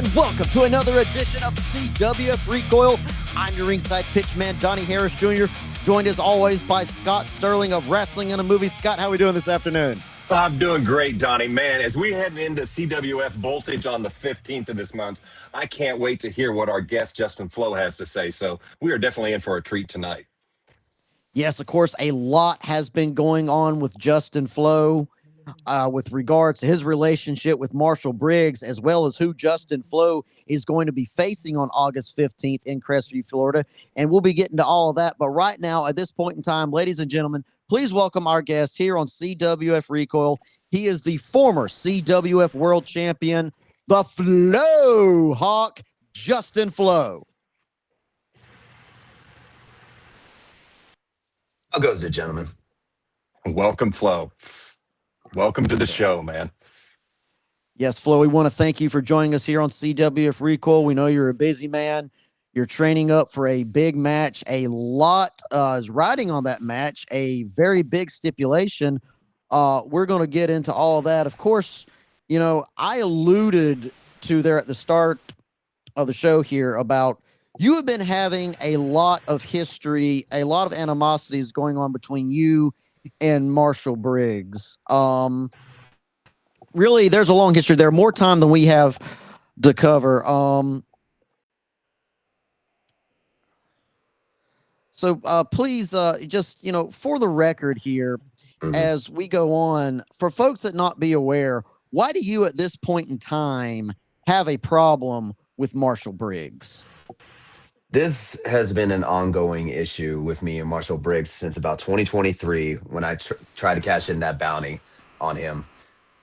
and welcome to another edition of CWF Recoil. I'm your ringside pitchman, Donnie Harris Jr., joined as always by Scott Sterling of Wrestling and a Movie. Scott, how are we doing this afternoon? I'm doing great, Donnie. Man, as we head into CWF Voltage on the 15th of this month, I can't wait to hear what our guest, Justin Fleaux, has to say. So we are definitely in for a treat tonight. Yes, of course, a lot has been going on with Justin Fleaux with regards to his relationship with Marshall Briggs, as well as who Justin Fleaux is going to be facing on August 15th in Crestview, Florida. And we'll be getting to all of that. But right now, at this point in time, ladies and gentlemen, please welcome our guest here on CWF Recoil. He is the former CWF World Champion, the Fleaux Hawk, Justin Fleaux. How goes it, gentlemen? Welcome, Fleaux. Welcome to the show, man. Yes, Flo, we want to thank you for joining us here on CWF Recoil. We know you're a busy man. You're training up for a big match. A lot is riding on that match, a very big stipulation. We're going to get into all of that. Of course, you know, I alluded to there at the start of the show here about you have been having a lot of history, a lot of animosities going on between you and Marshall Briggs. Really, there's a long history there, more time than we have to cover. So please, just, you know, for the record here, as we go on, for folks that not be aware, why do you at this point in time have a problem with Marshall Briggs? This has been an ongoing issue with me and Marshall Briggs since about 2023 when I tried to cash in that bounty on him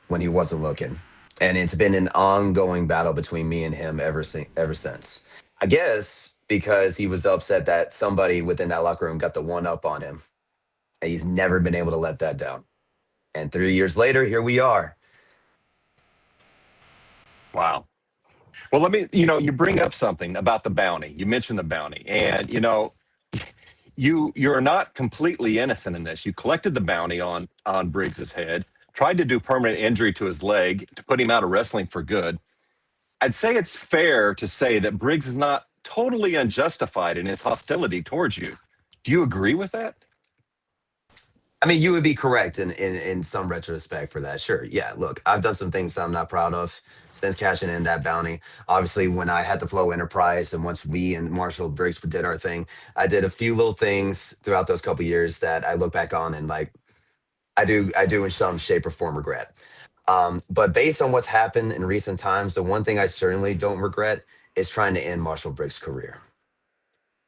when he wasn't looking. And it's been an ongoing battle between me and him ever since. I guess because he was upset that somebody within that locker room got the one up on him. And he's never been able to let that down. And 3 years later, here we are. Wow. Well, you bring up something about the bounty. You mentioned the bounty. And, you're not completely innocent in this. You collected the bounty on Briggs's head, tried to do permanent injury to his leg to put him out of wrestling for good. I'd say it's fair to say that Briggs is not totally unjustified in his hostility towards you. Do you agree with that? I mean, you would be correct in some retrospect for that. Sure. Yeah. Look, I've done some things I'm not proud of since cashing in that bounty. Obviously, when I had the Flow Enterprise and once we and Marshall Briggs did our thing, I did a few little things throughout those couple years that I look back on and like, I do in some shape or form regret. But based on what's happened in recent times, the one thing I certainly don't regret is trying to end Marshall Briggs' career.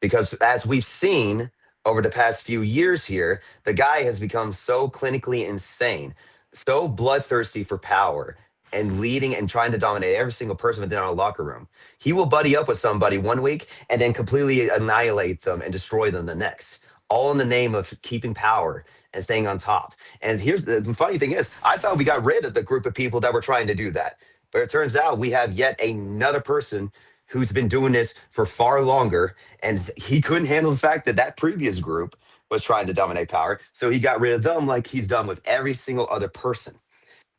Because as we've seen over the past few years here, the guy has become so clinically insane, so bloodthirsty for power and leading and trying to dominate every single person within our locker room. He will buddy up with somebody one week and then completely annihilate them and destroy them the next, all in the name of keeping power and staying on top. And here's the funny thing is, I thought we got rid of the group of people that were trying to do that. But it turns out we have yet another person who's been doing this for far longer, and he couldn't handle the fact that that previous group was trying to dominate power, so he got rid of them like he's done with every single other person.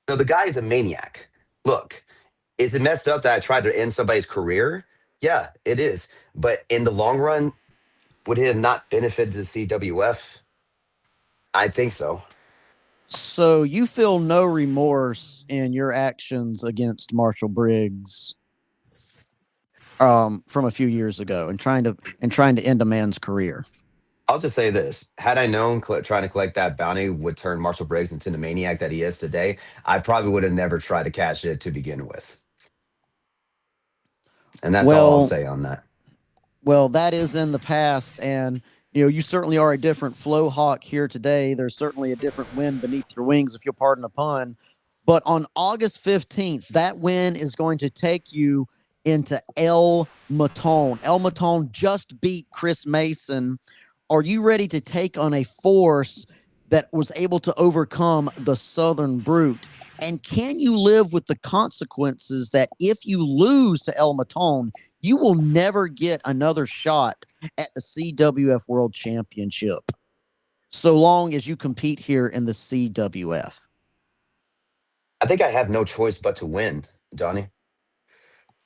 So the guy is a maniac. Look, is it messed up that I tried to end somebody's career? Yeah, it is. But in the long run, would it have not benefited the CWF? I think so. So you feel no remorse in your actions against Marshall Briggs from a few years ago and trying to end a man's career? I'll just say this. Had I known trying to collect that bounty would turn Marshall Briggs into the maniac that he is today, I probably would have never tried to cash it to begin with. And that's all I'll say on that. Well, that is in the past, and you know, you certainly are a different Fleaux Hawk here today. There's certainly a different wind beneath your wings, if you'll pardon the pun. But on August 15th, that win is going to take you into El Matón. El Matón just beat Chris Mason. Are you ready to take on a force that was able to overcome the Southern Brute? And can you live with the consequences that if you lose to El Matón, you will never get another shot at the CWF World Championship so long as you compete here in the CWF? I think I have no choice but to win, Johnny.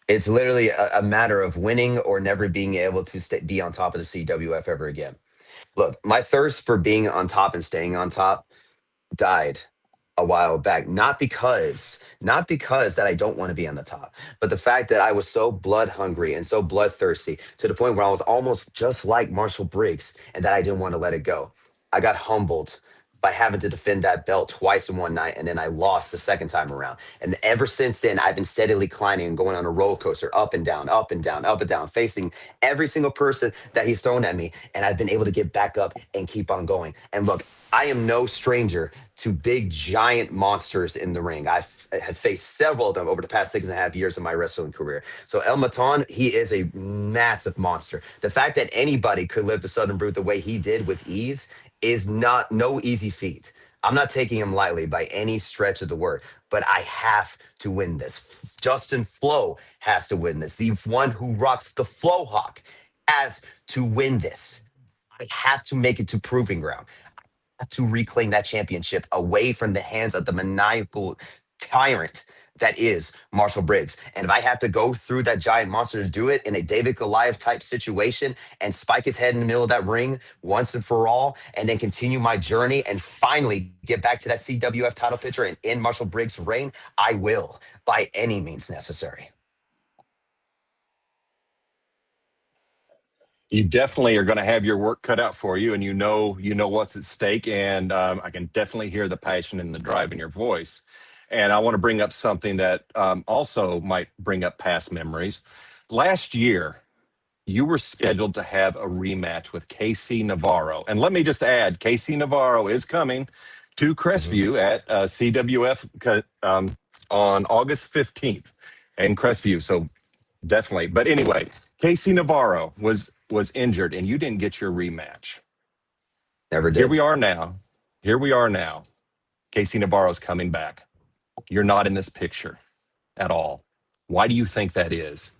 It's literally a matter of winning or never being able to be on top of the CWF ever again. Look, my thirst for being on top and staying on top died a while back. Not because that I don't want to be on the top, but the fact that I was so blood hungry and so bloodthirsty to the point where I was almost just like Marshall Briggs and that I didn't want to let it go. I got humbled by having to defend that belt twice in one night, and then I lost the second time around. And ever since then, I've been steadily climbing and going on a roller coaster, up and down, up and down, up and down, facing every single person that he's thrown at me. And I've been able to get back up and keep on going. And look, I am no stranger to big, giant monsters in the ring. Have faced several of them over the past 6.5 years of my wrestling career. So El Matan, he is a massive monster. The fact that anybody could live the Southern Brute the way he did with ease is no easy feat. I'm not taking him lightly by any stretch of the word, but I have to win this. Justin Fleaux has to win this. The one who rocks the Flow Hawk has to win this. I have to make it to proving ground to reclaim that championship away from the hands of the maniacal tyrant that is Marshall Briggs. And if I have to go through that giant monster to do it in a David Goliath type situation and spike his head in the middle of that ring once and for all, and then continue my journey and finally get back to that CWF title picture and end Marshall Briggs' reign, I will by any means necessary. You definitely are going to have your work cut out for you, and you know what's at stake. And I can definitely hear the passion and the drive in your voice. And I want to bring up something that also might bring up past memories. Last year, you were scheduled to have a rematch with KC Navarro, and let me just add, KC Navarro is coming to Crestview at CWF on August 15th in Crestview. So definitely. But anyway, KC Navarro was injured and you didn't get your rematch. Never did. Here we are now. KC Navarro's coming back. You're not in this picture at all. Why do you think that is?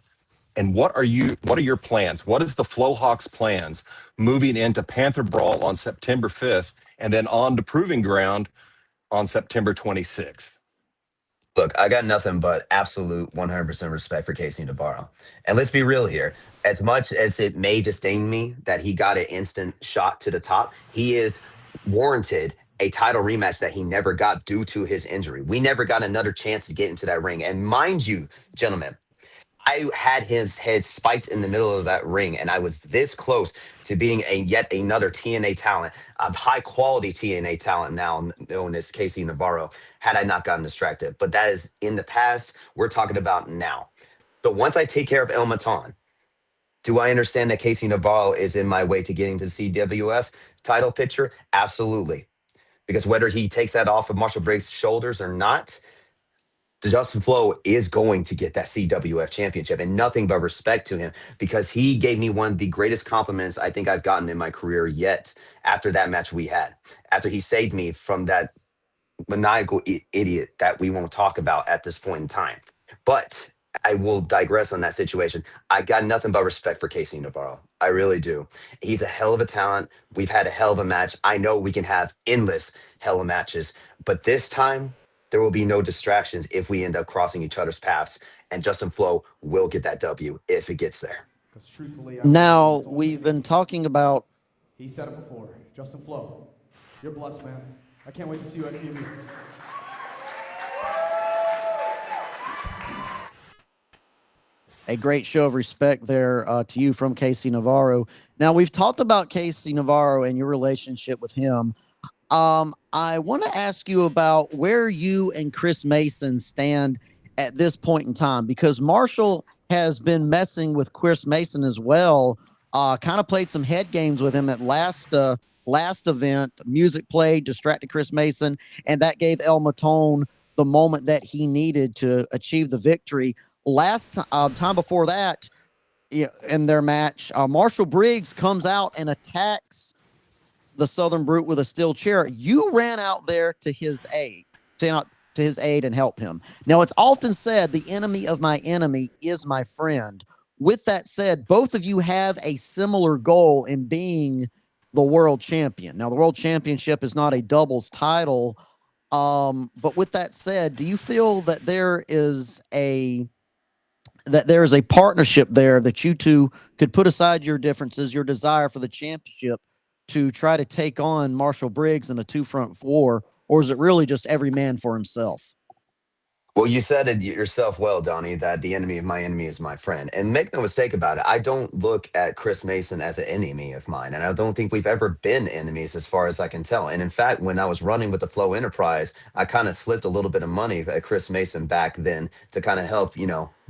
And what are your plans? What is the Flow Hawks plans moving into Panther Brawl on September 5th and then on to Proving Ground on September 26th? Look, I got nothing but absolute 100% respect for Casey Navarro. And let's be real here. As much as it may disdain me that he got an instant shot to the top, he is warranted a title rematch that he never got due to his injury. We never got another chance to get into that ring. And mind you, gentlemen, I had his head spiked in the middle of that ring, and I was this close to being yet another TNA talent, a high quality TNA talent now known as Casey Navarro, had I not gotten distracted. But that is in the past. We're talking about now. So once I take care of El Matan, do I understand that Casey Navarro is in my way to getting to the CWF title picture? Absolutely. Because whether he takes that off of Marshall Briggs' shoulders or not, Justin Fleaux is going to get that CWF championship, and nothing but respect to him because he gave me one of the greatest compliments I think I've gotten in my career yet after that match we had. After he saved me from that maniacal idiot that we won't talk about at this point in time. But I will digress on that situation. I got nothing but respect for Casey Navarro. I really do. He's a hell of a talent. We've had a hell of a match. I know we can have endless hell of matches, but this time there will be no distractions if we end up crossing each other's paths. And Justin Fleaux will get that W if it gets there. Now, we've been talking about... He said it before. Justin Fleaux, you're blessed, man. I can't wait to see you at TV. A great show of respect there to you from Casey Navarro. Now, we've talked about Casey Navarro and your relationship with him. I want to ask you about where you and Chris Mason stand at this point in time, because Marshall has been messing with Chris Mason as well. Kind of played some head games with him at last event. Music played, distracted Chris Mason, and that gave El Matone the moment that he needed to achieve the victory. Last time before that, in their match, Marshall Briggs comes out and attacks the Southern Brute with a steel chair. You ran out there to his aid, and help him. Now, it's often said the enemy of my enemy is my friend. With that said, both of you have a similar goal in being the world champion. Now, the world championship is not a doubles title, but with that said, do you feel that there is a that there is a partnership there that you two could put aside your differences, your desire for the championship to try to take on Marshall Briggs in a two front war, or is it really just every man for himself? Well, you said it yourself well, Donnie, that the enemy of my enemy is my friend. And make no mistake about it, I don't look at Chris Mason as an enemy of mine. And I don't think we've ever been enemies as far as I can tell. And in fact, when I was running with the Flow Enterprise, I kind of slipped a little bit of money at Chris Mason back then to kind of help,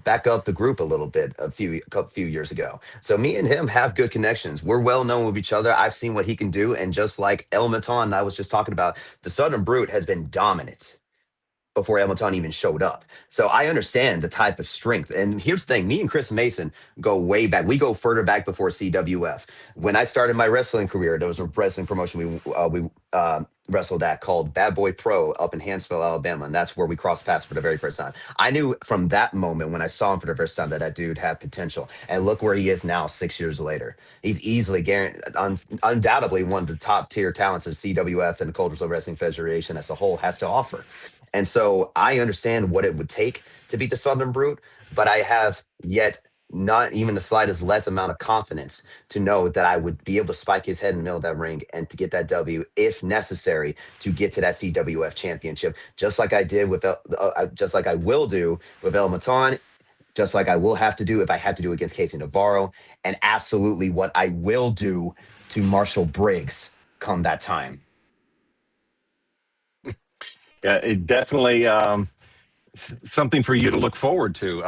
back up the group a little bit a few years ago. So me and him have good connections. We're well known with each other. I've seen what he can do. And just like El Matan I was just talking about, the Southern Brute has been dominant before Hamilton even showed up. So I understand the type of strength. And here's the thing, me and Chris Mason go way back. We go further back before CWF. When I started my wrestling career, there was a wrestling promotion we wrestled at called Bad Boy Pro up in Hansville, Alabama. And that's where we crossed paths for the very first time. I knew from that moment when I saw him for the first time that dude had potential. And look where he is now 6 years later. He's easily, undoubtedly one of the top tier talents that CWF and the Cultural Wrestling Federation as a whole has to offer. And so I understand what it would take to beat the Southern Brute, but I have yet not even the slightest less amount of confidence to know that I would be able to spike his head in the middle of that ring and to get that W if necessary to get to that CWF championship, just like I did with, just like I will do with El Matan, just like I will have to do if I had to do against Casey Navarro, and absolutely what I will do to Marshall Briggs come that time. Yeah, it definitely something for you to look forward to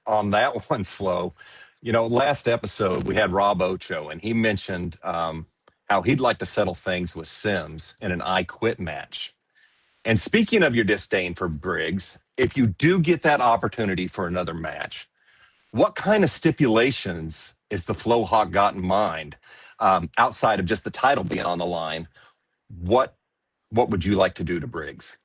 on that one, Flo. Last episode we had Rob Ocho, and he mentioned how he'd like to settle things with Sims in an I Quit match. And speaking of your disdain for Briggs, if you do get that opportunity for another match, what kind of stipulations is the Flow Hawk got in mind outside of just the title being on the line? What would you like to do to Briggs?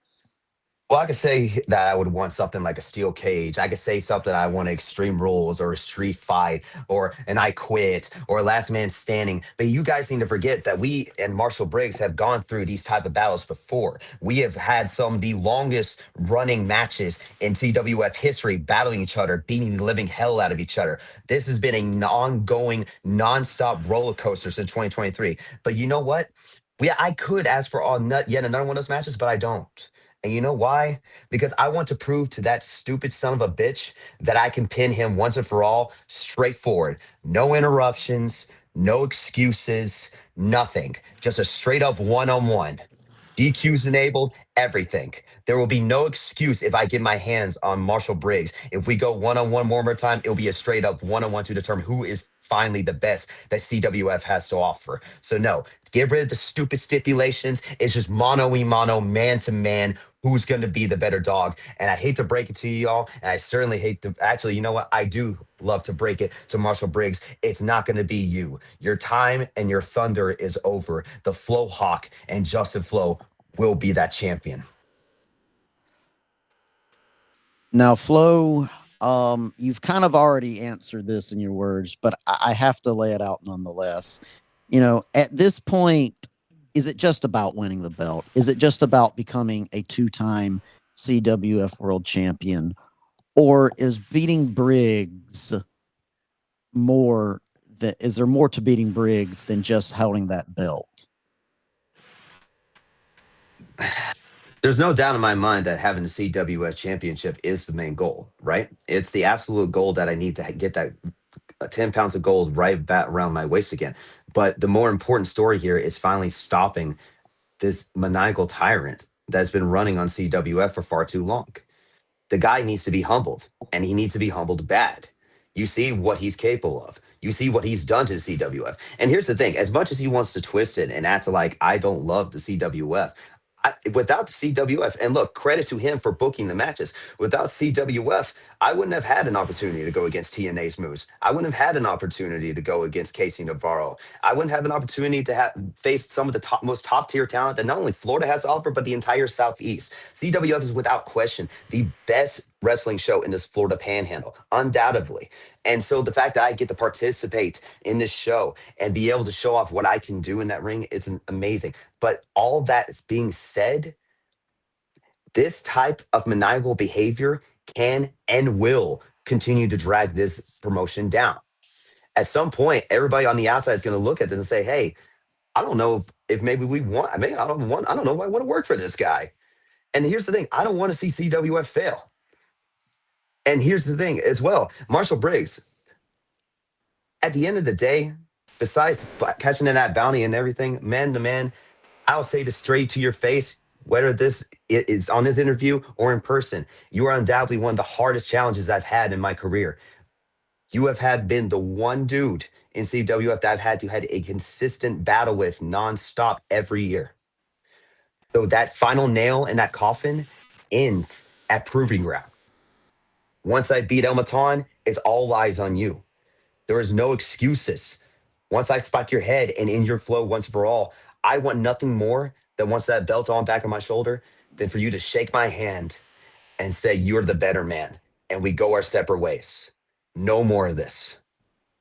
Well, I could say that I would want something like a steel cage. I could say something I want Extreme Rules or a street fight or an I Quit or a last man standing. But you guys need to forget that we and Marshall Briggs have gone through these type of battles before. We have had some of the longest running matches in CWF history, battling each other, beating the living hell out of each other. This has been an ongoing, nonstop roller coaster since 2023. But you know what? I could ask for yet another one of those matches, but I don't. And you know why? Because I want to prove to that stupid son of a bitch that I can pin him once and for all, straightforward. No interruptions, no excuses, nothing. Just a straight up one on one. DQs enabled, everything. There will be no excuse if I get my hands on Marshall Briggs. If we go one on one more time, it'll be a straight up one on one to determine who is finally the best that CWF has to offer. So, no, get rid of the stupid stipulations. It's just mano y mano, man to man. Who's going to be the better dog? And I hate to break it to you all. And I certainly hate to actually, you know what? I do love to break it to Marshall Briggs. It's not going to be you. Your time and your thunder is over. The Flow Hawk and Justin Flow will be that champion. Now, Flo, you've kind of already answered this in your words, but I have to lay it out nonetheless. At this point, is it just about winning the belt? Is it just about becoming a two-time CWF world champion? Or is beating Briggs is there more to beating Briggs than just holding that belt? There's no doubt in my mind that having the CWF championship is the main goal, right? It's the absolute goal that I need to get that 10 pounds of gold right back around my waist again. But the more important story here is finally stopping this maniacal tyrant that's been running on CWF for far too long. The guy needs to be humbled, and he needs to be humbled bad. You see what he's capable of. You see what he's done to the CWF. And here's the thing, as much as he wants to twist it and act like I don't love the CWF, without the CWF, and look, credit to him for booking the matches. Without CWF, I wouldn't have had an opportunity to go against TNA's Moose. I wouldn't have had an opportunity to go against Casey Navarro. I wouldn't have an opportunity to face some of the most top tier talent that not only Florida has to offer, but the entire Southeast. CWF is without question the best wrestling show in this Florida panhandle, undoubtedly. And so the fact that I get to participate in this show and be able to show off what I can do in that ring, it's amazing. But all that being said, this type of maniacal behavior can and will continue to drag this promotion down. At some point, everybody on the outside is going to look at this and say, hey, I don't know if maybe we want, maybe I don't know if I want to work for this guy. And here's the thing, I don't want to see CWF fail. And here's the thing as well, Marshall Briggs, at the end of the day, besides catching in that bounty and everything, man to man, I'll say this straight to your face, whether this is on this interview or in person, you are undoubtedly one of the hardest challenges I've had in my career. You have been the one dude in CWF that I've had a consistent battle with nonstop every year. So that final nail in that coffin ends at Proving Ground. Once I beat El Matan, it's all eyes on you. There is no excuses. Once I spike your head and in your flow once for all, I want nothing more than once that belt's on back of my shoulder, than for you to shake my hand and say, you're the better man. And we go our separate ways. No more of this.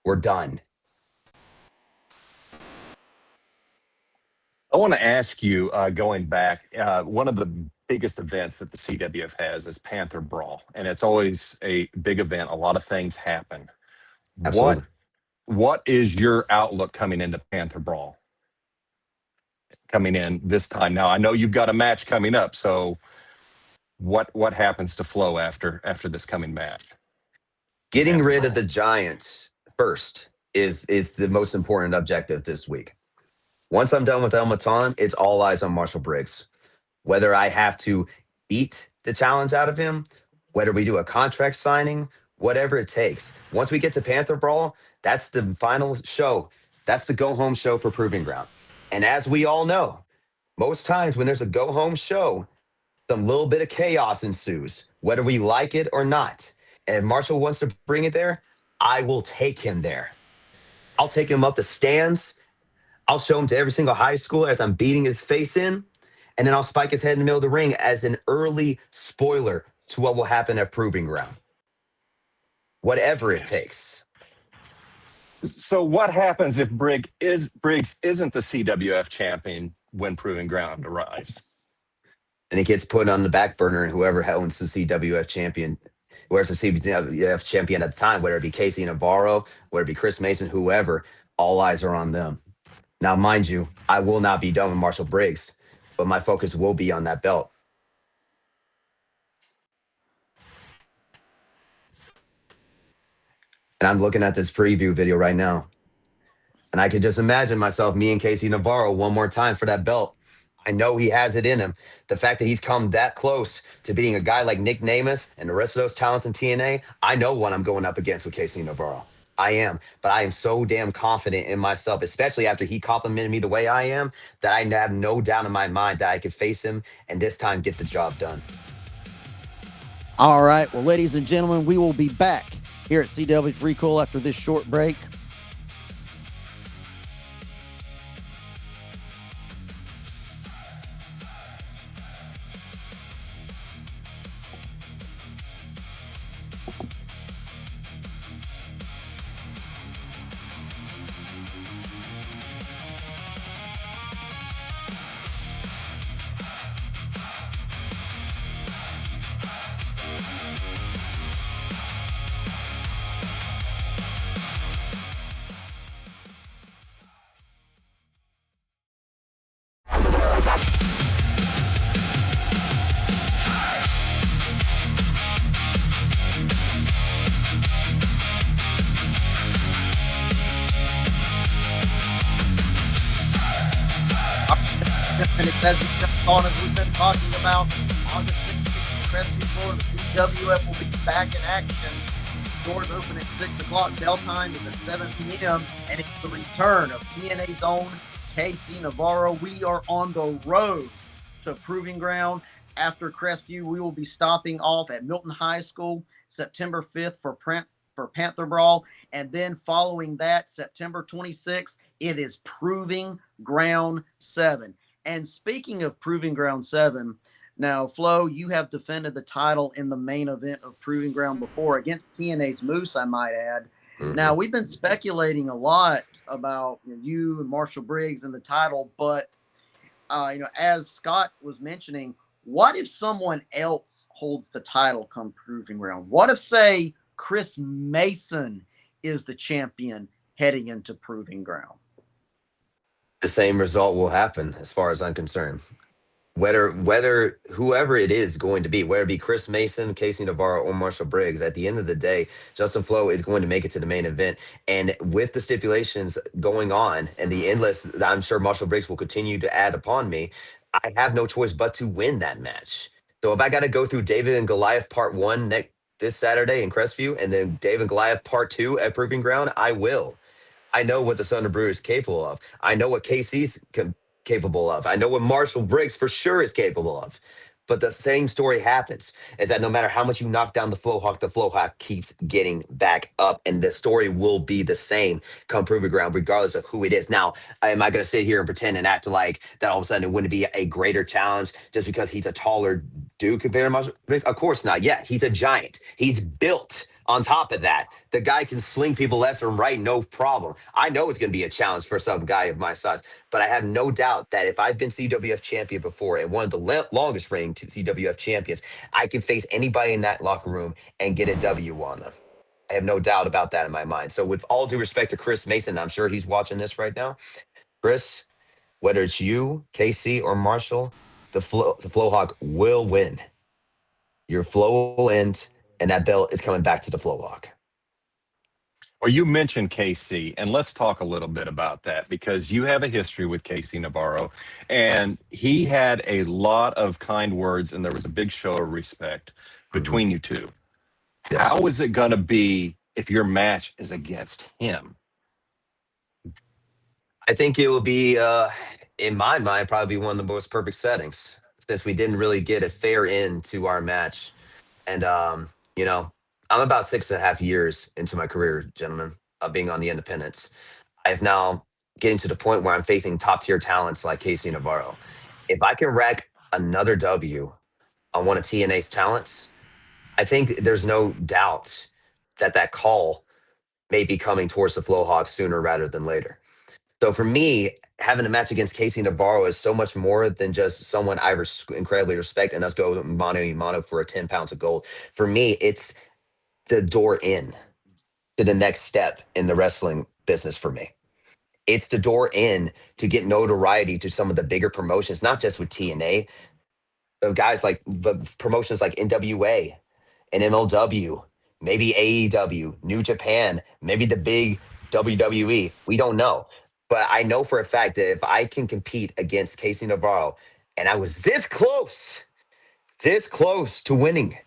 We're done. I want to ask you, going back, one of the biggest events that the CWF has is Panther Brawl, and it's always a big event. A lot of things happen. Absolutely. What is your outlook coming into Panther Brawl? Coming in this time now, I know you've got a match coming up. So, what happens to Fleaux after this coming match? Getting rid of the Giants first is the most important objective this week. Once I'm done with El Matan, it's all eyes on Marshall Briggs. Whether I have to beat the challenge out of him, whether we do a contract signing, whatever it takes. Once we get to Panther Brawl, that's the final show. That's the go-home show for Proving Ground. And as we all know, most times when there's a go-home show, some little bit of chaos ensues, whether we like it or not. And if Marshall wants to bring it there, I will take him there. I'll take him up the stands. I'll show him to every single high schooler as I'm beating his face in. And then I'll spike his head in the middle of the ring as an early spoiler to what will happen at Proving Ground. Whatever it takes. So what happens if Briggs isn't the CWF champion when Proving Ground arrives? And it gets put on the back burner, and whoever owns the CWF champion, whoever's the CWF champion at the time, whether it be Casey Navarro, whether it be Chris Mason, whoever, all eyes are on them. Now, mind you, I will not be done with Marshall Briggs, but my focus will be on that belt. And I'm looking at this preview video right now. And I could just imagine myself, me and Casey Navarro, one more time for that belt. I know he has it in him. The fact that he's come that close to beating a guy like Nick Namath and the rest of those talents in TNA, I know what I'm going up against with Casey Navarro. I am. But I am so damn confident in myself, especially after he complimented me the way I am, that I have no doubt in my mind that I could face him and this time get the job done. All right. Well, ladies and gentlemen, we will be back here at CWF Recoil after this short break. And it's as we've been talking about, August 16th, Crestview, Florida, the CWF will be back in action. Doors open at 6 o'clock. Bell time is at 7 p.m. And it's the return of TNA's own KC Navarro. We are on the road to Proving Ground. After Crestview, we will be stopping off at Milton High School September 5th for Panther Brawl. And then following that, September 26th, it is Proving Ground 7. And speaking of Proving Ground 7, now, Flo, you have defended the title in the main event of Proving Ground before against TNA's Moose, I might add. Mm-hmm. Now, we've been speculating a lot about you and Marshall Briggs and the title, but, as Scott was mentioning, what if someone else holds the title come Proving Ground? What if, say, Chris Mason is the champion heading into Proving Ground? The same result will happen as far as I'm concerned. Whether whoever it is going to be, whether it be Chris Mason, Casey Navarro, or Marshall Briggs, at the end of the day, Justin Flo is going to make it to the main event. And with the stipulations going on and the endless that I'm sure Marshall Briggs will continue to add upon me, I have no choice but to win that match. So if I got to go through David and Goliath part one next this Saturday in Crestview, and then David and Goliath part two at Proving Ground, I will. I know what the Thunder Brewer is capable of. I know what KC's capable of. I know what Marshall Briggs for sure is capable of. But the same story happens is that no matter how much you knock down the Flow Hawk keeps getting back up. And the story will be the same come Proving Ground, regardless of who it is. Now, am I going to sit here and pretend and act like that all of a sudden it wouldn't be a greater challenge just because he's a taller dude compared to Marshall Briggs? Of course not. Yeah, he's a giant. He's built. On top of that, the guy can sling people left and right, no problem. I know it's going to be a challenge for some guy of my size, but I have no doubt that if I've been CWF champion before and one of the longest reigning CWF champions, I can face anybody in that locker room and get a W on them. I have no doubt about that in my mind. So with all due respect to Chris Mason, I'm sure he's watching this right now. Chris, whether it's you, KC, or Marshall, the Flow Hawk will win. Your flow will end, and that belt is coming back to the Flow Hawk. Well, you mentioned KC, and let's talk a little bit about that because you have a history with KC Navarro, and he had a lot of kind words, and there was a big show of respect between you two. Yes. How is it going to be if your match is against him? I think it will be, in my mind, probably one of the most perfect settings since we didn't really get a fair end to our match. And, I'm about 6.5 years into my career, gentlemen, of being on the independents. I've now getting to the point where I'm facing top tier talents like Casey Navarro. If I can rack another W on one of TNA's talents, I think there's no doubt that that call may be coming towards the Flow Hawks sooner rather than later. So for me, having a match against Casey Navarro is so much more than just someone I incredibly respect and us go mano a mano for a 10 pounds of gold. For me, it's the door in to the next step in the wrestling business for me. It's the door in to get notoriety to some of the bigger promotions, not just with TNA, but guys like the promotions like NWA and MLW, maybe AEW, New Japan, maybe the big WWE. We don't know. But I know for a fact that if I can compete against Casey Navarro, and I was this close to winning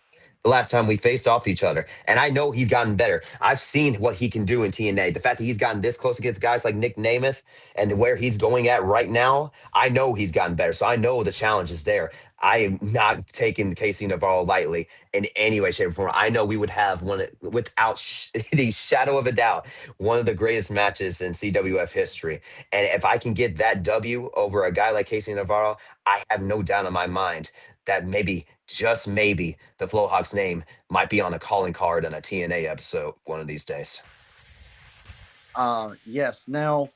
the last time we faced off each other. And I know he's gotten better. I've seen what he can do in TNA. The fact that he's gotten this close against guys like Nick Namath and where he's going at right now, I know he's gotten better. So I know the challenge is there. I am not taking Casey Navarro lightly in any way, shape, or form. I know we would have without the shadow of a doubt, one of the greatest matches in CWF history. And if I can get that W over a guy like Casey Navarro, I have no doubt in my mind that maybe, just maybe, the Flowhawks name might be on a calling card in a TNA episode one of these days. Yes. Now,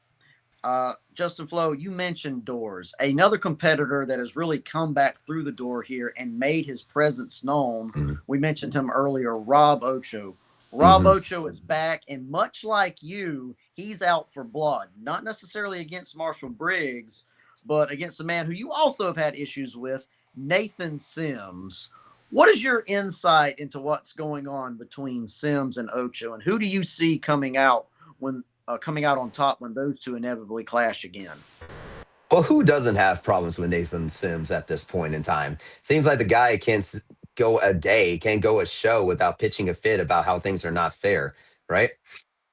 Justin Flo, you mentioned doors. Another competitor that has really come back through the door here and made his presence known. Mhm. We mentioned him earlier, Rob Ocho. Rob Ocho is back, and much like you, he's out for blood. Not necessarily against Marshall Briggs, but against a man who you also have had issues with, Nathan Sims. What is your insight into what's going on between Sims and Ocho, and who do you see coming out on top when those two inevitably clash again? Well, who doesn't have problems with Nathan Sims at this point in time? Seems like the guy can't go a day, can't go a show without pitching a fit about how things are not fair, right?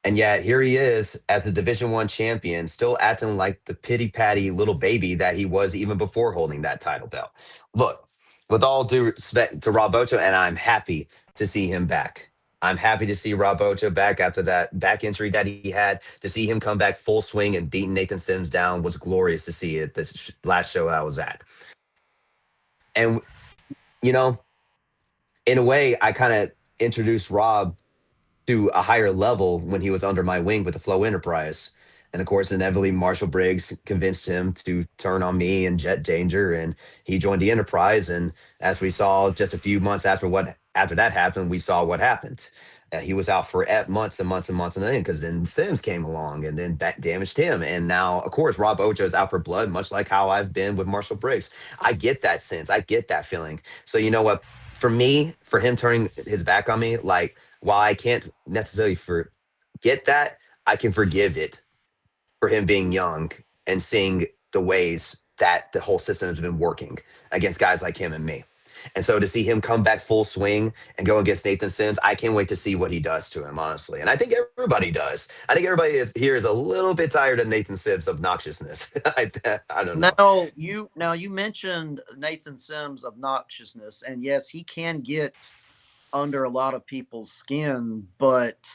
And yet here he is as a Division One champion, still acting like the pity patty little baby that he was even before holding that title belt. Look, with all due respect to Rob Ocho, and I'm happy to see him back. I'm happy to see Rob Ocho back after that back injury that he had. To see him come back full swing and beating Nathan Sims down was glorious to see at this last show I was at. And, you know, in a way, I kind of introduced Rob to a higher level when he was under my wing with the Flow Enterprise. And of course, inevitably, Marshall Briggs convinced him to turn on me and Jet Danger, and he joined the Enterprise. And as we saw, just a few months after that happened, we saw what happened. He was out for months and months and months, and then because then Sims came along and then that damaged him. And now, of course, Rob Ocho is out for blood, much like how I've been with Marshall Briggs. I get that sense. I get that feeling. So you know what? For me, for him turning his back on me, like while I can't necessarily forget that, I can forgive it for him being young and seeing the ways that the whole system has been working against guys like him and me. And so to see him come back full swing and go against Nathan Sims, I can't wait to see what he does to him, honestly. And I think everybody does. I think everybody here is a little bit tired of Nathan Sims' obnoxiousness. I don't know. Now you mentioned Nathan Sims' obnoxiousness, and yes, he can get under a lot of people's skin, but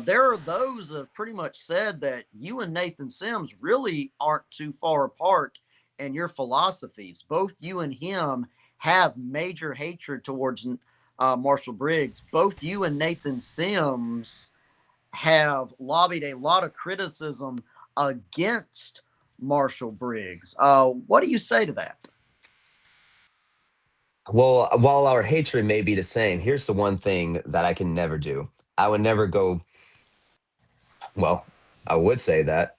there are those that have pretty much said that you and Nathan Sims really aren't too far apart in your philosophies. Both you and him have major hatred towards Marshall Briggs. Both you and Nathan Sims have lobbied a lot of criticism against Marshall Briggs. What do you say to that? Well, while our hatred may be the same, here's the one thing that I can never do. I would never go, well, I would say that,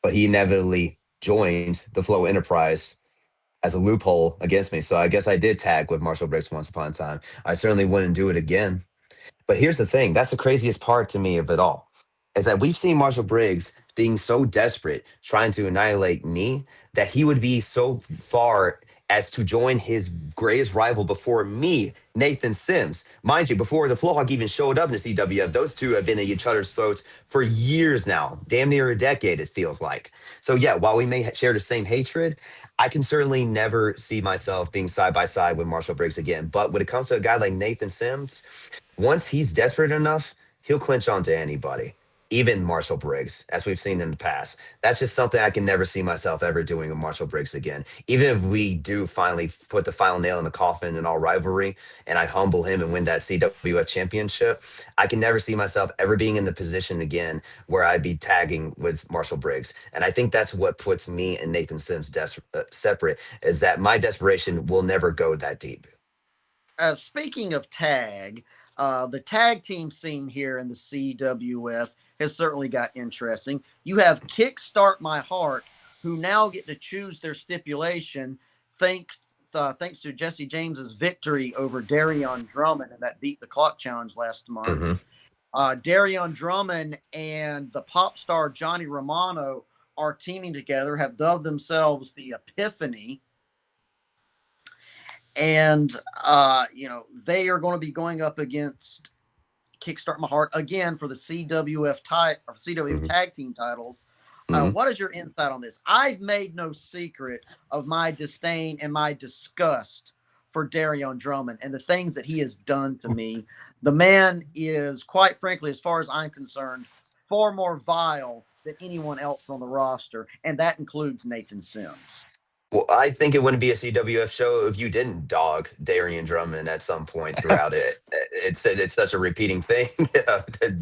but he inevitably joined the Flow Enterprise as a loophole against me. So I guess I did tag with Marshall Briggs once upon a time. I certainly wouldn't do it again. But here's the thing, that's the craziest part to me of it all, is that we've seen Marshall Briggs being so desperate, trying to annihilate me, that he would be so far as to join his greatest rival before me, Nathan Sims. Mind you, before the Flowhawk even showed up in the CWF, those two have been at each other's throats for years now, damn near a decade, it feels like. So yeah, while we may share the same hatred, I can certainly never see myself being side by side with Marshall Briggs again. But when it comes to a guy like Nathan Sims, once he's desperate enough, he'll clinch onto anybody, even Marshall Briggs, as we've seen in the past. That's just something I can never see myself ever doing with Marshall Briggs again. Even if we do finally put the final nail in the coffin in our rivalry and I humble him and win that CWF championship, I can never see myself ever being in the position again where I'd be tagging with Marshall Briggs. And I think that's what puts me and Nathan Sims separate, is that my desperation will never go that deep. Speaking of tag, the tag team scene here in the CWF has certainly got interesting. You have Kickstart My Heart, who now get to choose their stipulation, thanks to Jesse James's victory over Darion Drummond in that Beat the Clock challenge last month. Mhm. Darion Drummond and the pop star Johnny Romano are teaming together, have dubbed themselves the Epiphany, and they are going to be going up against Kickstart My Heart again for the CWF Mhm. tag team titles. Mhm. What is your insight on this? I've made no secret of my disdain and my disgust for Darion Drummond and the things that he has done to me. The man is, quite frankly, as far as I'm concerned, far more vile than anyone else on the roster, and that includes Nathan Sims. Well, I think it wouldn't be a CWF show if you didn't dog Darian Drummond at some point throughout it. It's such a repeating thing,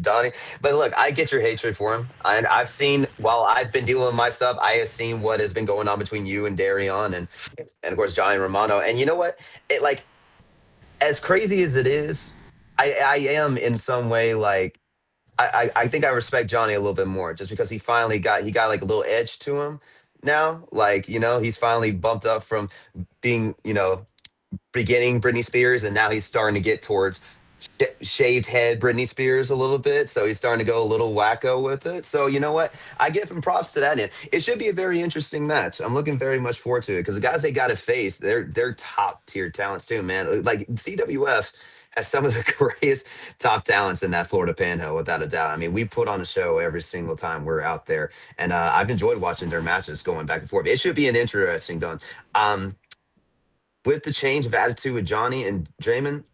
Donnie. But look, I get your hatred for him, and I've seen while I've been dealing with my stuff, I have seen what has been going on between you and Darion, and of course Johnny Romano. And you know what? It like as crazy as it is, I am in some way like I think I respect Johnny a little bit more just because he got like a little edge to him now. Like, he's finally bumped up from being, beginning Britney Spears, and now he's starting to get towards shaved head Britney Spears a little bit. So he's starting to go a little wacko with it. So you know what? I give him props to that end. It should be a very interesting match. I'm looking very much forward to it because the guys they got to face, they're top tier talents too, man. Like CWF has some of the greatest top talents in that Florida Panhandle, without a doubt. I mean, we put on a show every single time we're out there, and I've enjoyed watching their matches going back and forth. It should be an interesting done. Um, with the change of attitude with Johnny and Draymond,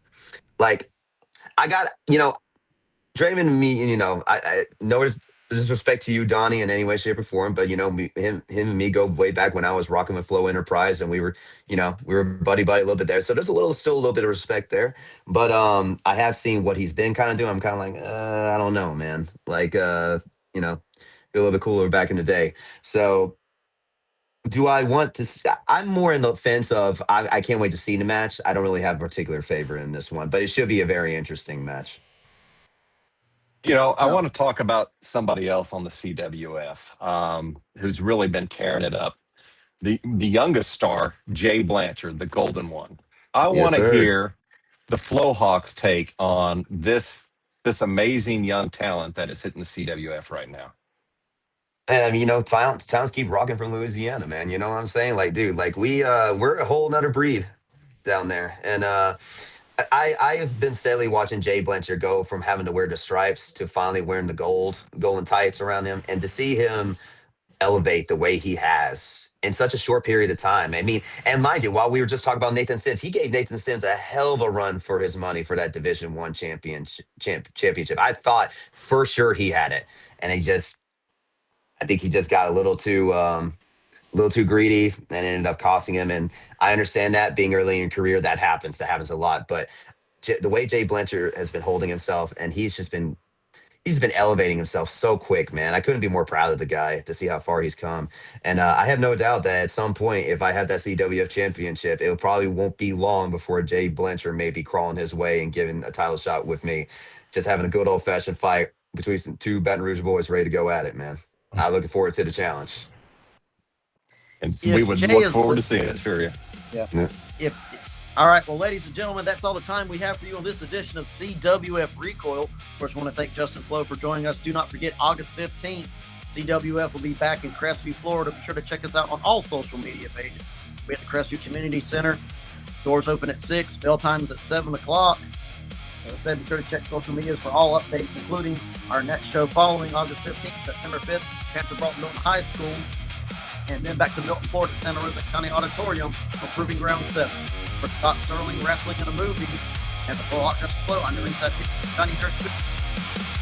like I got, Draymond and me, I no disrespect to you, Donnie, in any way, shape, or form, but him and me go way back when I was rocking with Flow Enterprise, and we were buddy buddy a little bit there. So there's still a little bit of respect there. But I have seen what he's been kind of doing. I'm kind of like, I don't know, man. Like, you know, a little bit cooler back in the day. So do I want to? I'm more in the fence of I can't wait to see the match. I don't really have a particular favorite in this one, but it should be a very interesting match. I Yeah. want to talk about somebody else on the CWF who's really been tearing it up. The youngest star, Jay Blanchard, the golden one. I Yes, want to sir. hear the Fleaux Hawks take on this amazing young talent that is hitting the CWF right now. And I mean, towns keep rocking from Louisiana, man. You know what I'm saying? Like, dude, like we're a whole nother breed down there. And I have been steadily watching Jay Blanchard go from having to wear the stripes to finally wearing the golden tights around him, and to see him elevate the way he has in such a short period of time. I mean, and mind you, while we were just talking about Nathan Sims, he gave Nathan Sims a hell of a run for his money for that Division One championship. I thought for sure he had it, and I think he just got a little too greedy, and it ended up costing him. And I understand that being early in your career, that happens a lot. But the way Jay Blanchard has been holding himself, and he's been elevating himself so quick, man. I couldn't be more proud of the guy to see how far he's come. And I have no doubt that at some point, if I have that CWF championship, it probably won't be long before Jay Blanchard may be crawling his way and giving a title shot with me. Just having a good old fashioned fight between some two Baton Rouge boys ready to go at it, man. I'm looking forward to the challenge. And If we would Jay look is forward to listening- seeing it, sure. Yeah. Yeah. If All right, well, ladies and gentlemen, that's all the time we have for you on this edition of CWF Recoil. Of course, I want to thank Justin Fleaux for joining us. Do not forget, August 15th, CWF will be back in Crestview, Florida. Be sure to check us out on all social media pages. We're at the Crestview Community Center. Doors open at 6. Bell time is at 7 o'clock. As I said, be sure to check social media for all updates, including our next show following August 15th, September 5th, Panther Broughton Milton High School. And then back to Milton, Florida, Santa Rosa County Auditorium for Proving Ground 7. For Scott Sterling, Wrestling in a Movie, and the Fleaux Hawk Just Flow, I'm your inside Johnny Hurst.